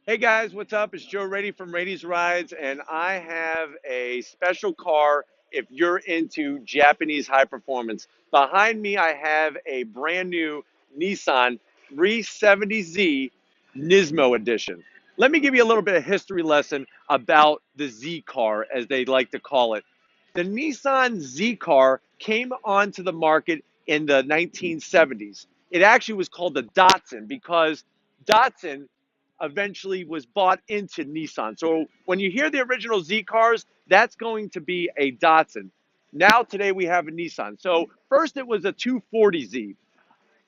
Hey guys, what's up? It's Joe Raiti from Raiti's Rides, and I have a special car if you're into Japanese high performance. Behind me, I have a brand new Nissan 370Z NISMO edition. Let me give you a little bit of history lesson about the Z car, as they like to call it. The Nissan Z car came onto the market in the 1970s. It actually was called the Datsun because Datsun eventually was bought into Nissan. So when you hear the original Z cars, that's going to be a Datsun. Now today we have a Nissan. So first it was a 240Z.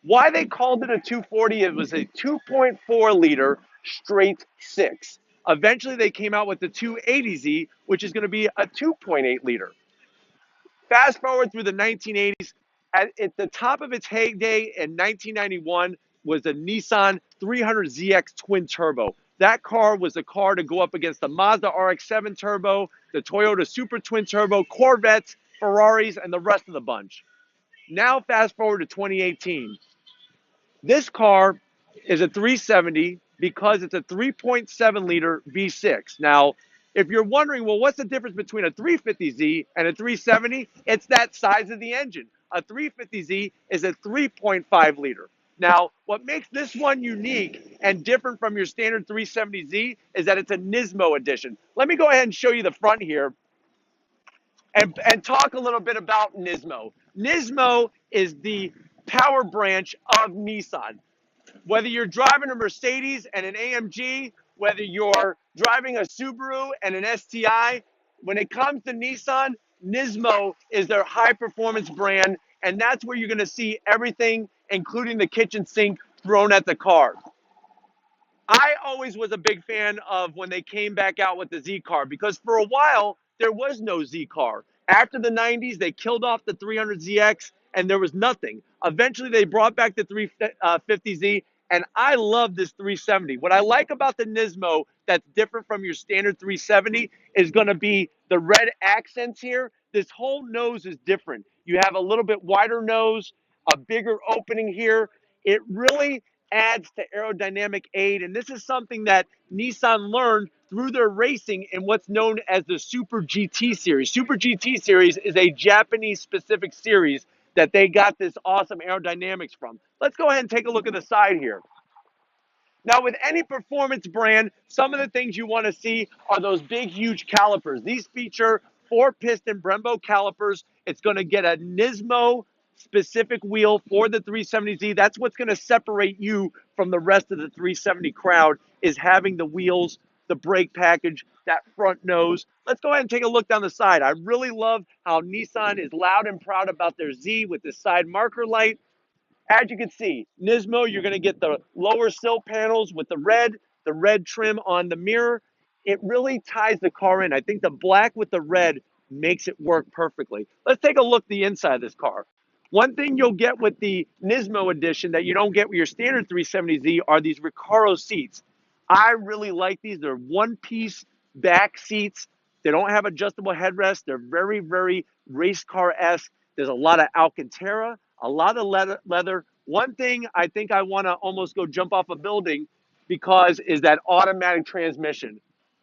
Why they called it a 240? It was a 2.4 liter straight six. Eventually they came out with the 280Z, which is going to be a 2.8 liter. Fast forward through the 1980s, at the top of its heyday in 1991 was the Nissan 300ZX twin turbo. That car was the car to go up against the Mazda RX-7 turbo, the Toyota Super twin turbo, Corvettes, Ferraris, and the rest of the bunch. Now fast forward to 2018. This car is a 370 because it's a 3.7 liter V6. Now, if you're wondering, well, what's the difference between a 350Z and a 370? It's that size of the engine. A 350Z is a 3.5 liter. Now, what makes this one unique and different from your standard 370Z is that it's a Nismo edition. Let me go ahead and show you the front here and talk a little bit about Nismo. Nismo is the power branch of Nissan. Whether you're driving a Mercedes and an AMG, whether you're driving a Subaru and an STI, when it comes to Nissan, Nismo is their high performance brand, and that's where you're going to see everything, including the kitchen sink, thrown at the car. I always was a big fan of when they came back out with the Z car because for a while there was no Z car. After the 90s, they killed off the 300ZX and there was nothing. Eventually, they brought back the 350Z, and I love this 370. What I like about the Nismo that's different from your standard 370 is going to be the red accents here. This whole nose is different. You have a little bit wider nose, a bigger opening here. It really adds to aerodynamic aid. And this is something that Nissan learned through their racing in what's known as the Super GT series. Super GT series is a Japanese specific series that they got this awesome aerodynamics from. Let's go ahead and take a look at the side here. Now, with any performance brand, some of the things you want to see are those big, huge calipers. These feature four-piston Brembo calipers. It's going to get a Nismo specific wheel for the 370Z. That's what's going to separate you from the rest of the 370 crowd is having the wheels, the brake package, that front nose. Let's go ahead and take a look down the side. I really love how Nissan is loud and proud about their Z with the side marker light. As you can see, Nismo, you're going to get the lower sill panels with the red trim on the mirror. It really ties the car in. I think the black with the red makes it work perfectly. Let's take a look at the inside of this car. One thing you'll get with the Nismo edition that you don't get with your standard 370Z are these Recaro seats. I really like these. They're one-piece back seats. They don't have adjustable headrests. They're very, very race car-esque. There's a lot of Alcantara, a lot of leather. One thing I think I want to almost go jump off a building because is that automatic transmission.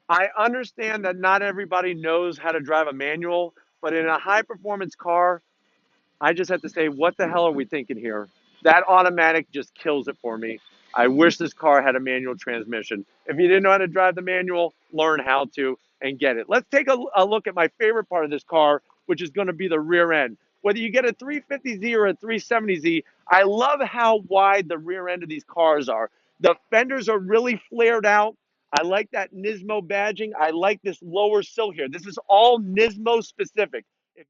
I understand that not everybody knows how to drive a manual, but in a high performance car, I just have to say, what the hell are we thinking here? That automatic just kills it for me. I wish this car had a manual transmission. If you didn't know how to drive the manual, learn how to and get it. Let's take a look at my favorite part of this car, which is going to be the rear end. Whether you get a 350Z or a 370Z, I love how wide the rear end of these cars are. The fenders are really flared out. I like that Nismo badging. I like this lower sill here. This is all Nismo specific.